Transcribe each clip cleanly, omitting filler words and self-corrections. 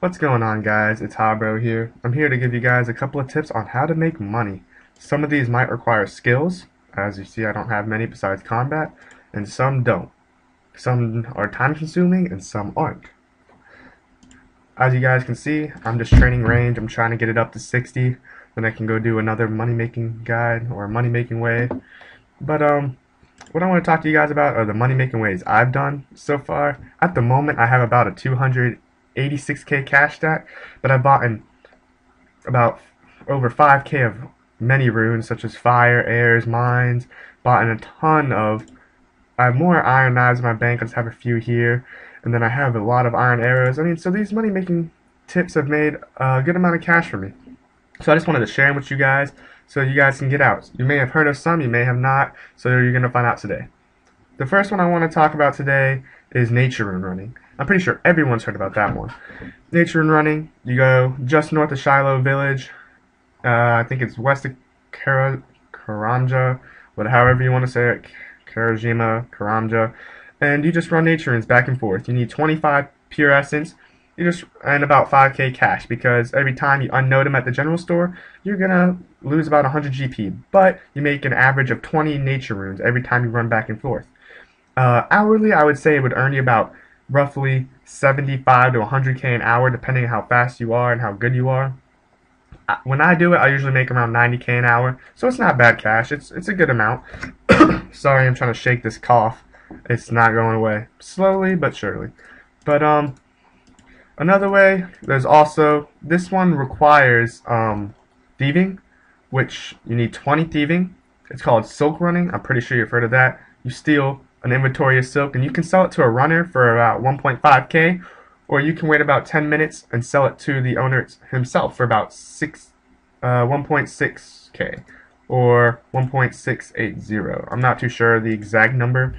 What's going on, guys? It's Habro here. I'm here to give you guys a couple of tips on how to make money. Some of these might require skills. As you see, I don't have many besides combat, and some don't. Some are time consuming and some aren't. As you guys can see, I'm just training range. I'm trying to get it up to 60. Then I can go do another money making guide or money making way. But what I want to talk to you guys about are the money making ways I've done so far. At the moment, I have about a 286k cash stack, but I bought in about over 5k of many runes such as fire, airs, mines. Bought in a ton of. I have more iron knives in my bank. I just have a few here, and then I have a lot of iron arrows. I mean, so these money making tips have made a good amount of cash for me. So I just wanted to share them with you guys so you guys can get out. You may have heard of some, you may have not, so you're going to find out today. The first one I want to talk about today is nature rune running. I'm pretty sure everyone's heard about that one. Nature rune running, you go just north of Shiloh village. I think it's west of Karamja, but however you want to say it, Karajima, Karamja, and you just run nature runes back and forth. You need 25 pure essence, and about 5k cash, because every time you unnode them at the general store, you're gonna lose about 100 GP, but you make an average of 20 nature runes every time you run back and forth. Hourly, I would say it would earn you about roughly 75 to 100k an hour, depending on how fast you are and how good you are. When I do it, I usually make around 90k an hour, so it's not bad cash. It's a good amount. Sorry, I'm trying to shake this cough. It's not going away. Slowly but surely. But another way, there's also, this one requires thieving, which you need 20 thieving. It's called silk running. I'm pretty sure you've heard of that. You steal an inventory of silk, and you can sell it to a runner for about 1.5k, or you can wait about 10 minutes and sell it to the owner himself for about 1.6k, or 1.680. I'm not too sure the exact number,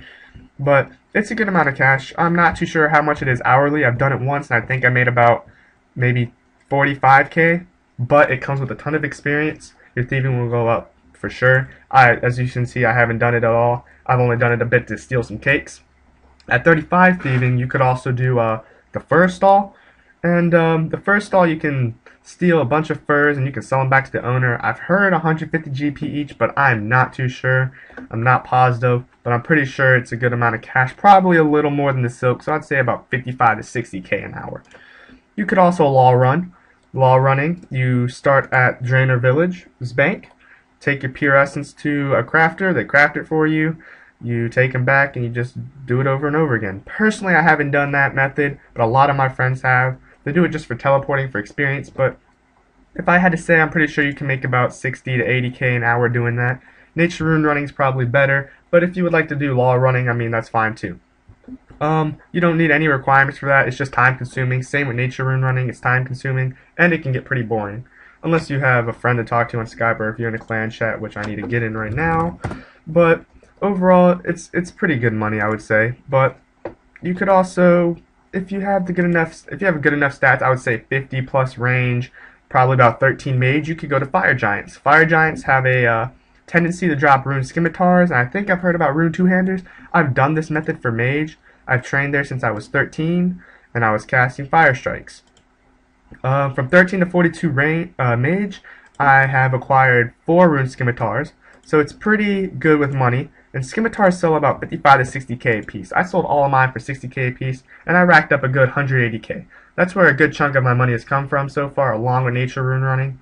but it's a good amount of cash. I'm not too sure how much it is hourly. I've done it once, and I think I made about maybe 45k, but it comes with a ton of experience. Your thieving will go up for sure. As you can see, I haven't done it at all. I've only done it a bit to steal some cakes. At 35 thieving, you could also do the fur stall, and the fur stall, you can steal a bunch of furs and you can sell them back to the owner. I've heard 150 GP each, but I'm not too sure. I'm not positive, but I'm pretty sure it's a good amount of cash, probably a little more than the silk, so I'd say about 55 to 60k an hour. You could also law run. Law running, you start at Drainer Village's bank, take your pure essence to a crafter, they craft it for you, you take them back, and you just do it over and over again. Personally, I haven't done that method, but a lot of my friends have. They do it just for teleporting, for experience, but if I had to say, I'm pretty sure you can make about 60 to 80k an hour doing that. Nature rune running is probably better, but if you would like to do law running, I mean, that's fine too. You don't need any requirements for that. It's just time consuming. Same with nature rune running. It's time consuming, and it can get pretty boring. Unless you have a friend to talk to on Skype, or if you're in a clan chat, which I need to get in right now. But overall, it's pretty good money, I would say. But you could also, if you have good enough stats, I would say 50 plus range, probably about 13 mage, you could go to fire giants. Fire giants have a tendency to drop rune scimitars, and I think I've heard about rune two-handers. I've done this method for mage. I've trained there since I was 13, and I was casting fire strikes. From 13 to 42 mage, I have acquired 4 rune scimitars, so it's pretty good with money. And scimitars sell about 55 to 60k a piece. I sold all of mine for 60k a piece, and I racked up a good 180k. That's where a good chunk of my money has come from so far, along with nature rune running,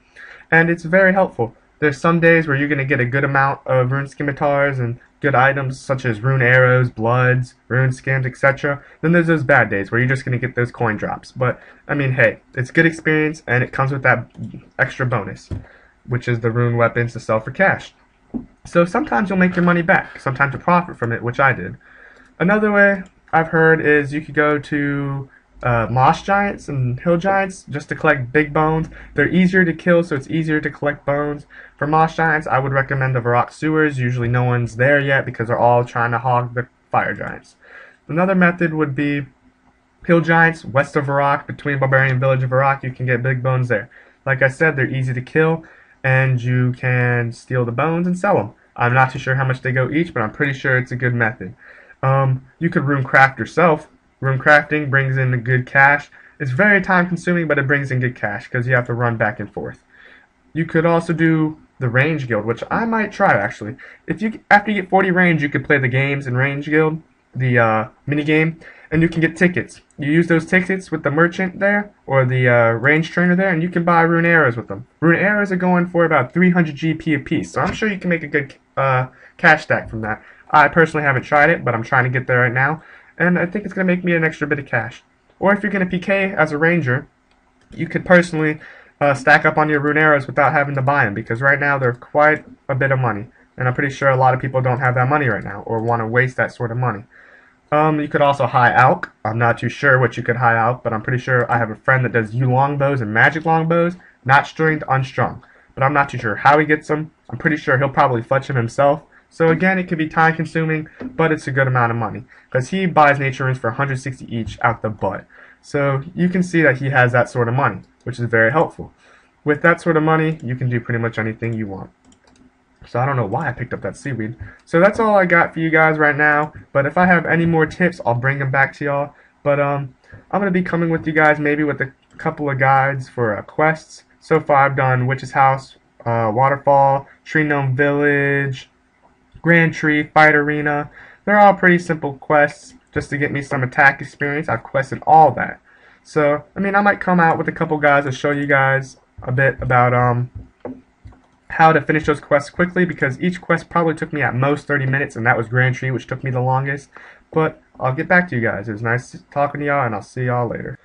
and it's very helpful. There's some days where you're going to get a good amount of rune scimitars and good items such as rune arrows, bloods, rune skins, etc. Then there's those bad days where you're just going to get those coin drops. But, I mean, hey, it's good experience, and it comes with that extra bonus, which is the rune weapons to sell for cash. So sometimes you'll make your money back, sometimes you profit from it, which I did. Another way I've heard is you could go to moss giants and hill giants just to collect big bones. They're easier to kill, so it's easier to collect bones. For moss giants, I would recommend the Varrock sewers. Usually no one's there yet because they're all trying to hog the fire giants. Another method would be hill giants west of Varrock, between Barbarian Village and Varrock. You can get big bones there. Like I said, they're easy to kill, and you can steal the bones and sell them. I'm not too sure how much they go each, but I'm pretty sure it's a good method. You could rune craft yourself. Rune crafting brings in a good cash. It's very time consuming, but it brings in good cash because you have to run back and forth. You could also do the range guild, which I might try actually. If you after you get 40 range, you could play the games in range guild, the mini game, and you can get tickets. You use those tickets with the merchant there or the range trainer there, and you can buy rune arrows with them. Rune arrows are going for about 300 GP a piece, so I'm sure you can make a good cash stack from that. I personally haven't tried it, but I'm trying to get there right now, and I think it's going to make me an extra bit of cash. Or if you're going to PK as a ranger, you could personally stack up on your rune arrows without having to buy them, because right now they're quite a bit of money, and I'm pretty sure a lot of people don't have that money right now or want to waste that sort of money. You could also high alch. I'm not too sure what you could high alch, but I'm pretty sure I have a friend that does longbows and magic longbows, not stringed, unstrung. But I'm not too sure how he gets them. I'm pretty sure he'll probably fetch them himself. So again, it could be time consuming, but it's a good amount of money, because he buys nature runes for 160 each out the butt. So you can see that he has that sort of money, which is very helpful. With that sort of money, you can do pretty much anything you want. So I don't know why I picked up that seaweed. So that's all I got for you guys right now. But if I have any more tips, I'll bring them back to y'all. But I'm going to be coming with you guys maybe with a couple of guides for quests. So far I've done Witch's House, Waterfall, Tree Gnome Village, Grand Tree, Fight Arena. They're all pretty simple quests just to get me some attack experience. I've quested all that. So, I mean, I might come out with a couple guys to show you guys a bit about how to finish those quests quickly, because each quest probably took me at most 30 minutes, and that was Grand Tree, which took me the longest. But I'll get back to you guys. It was nice talking to y'all, and I'll see y'all later.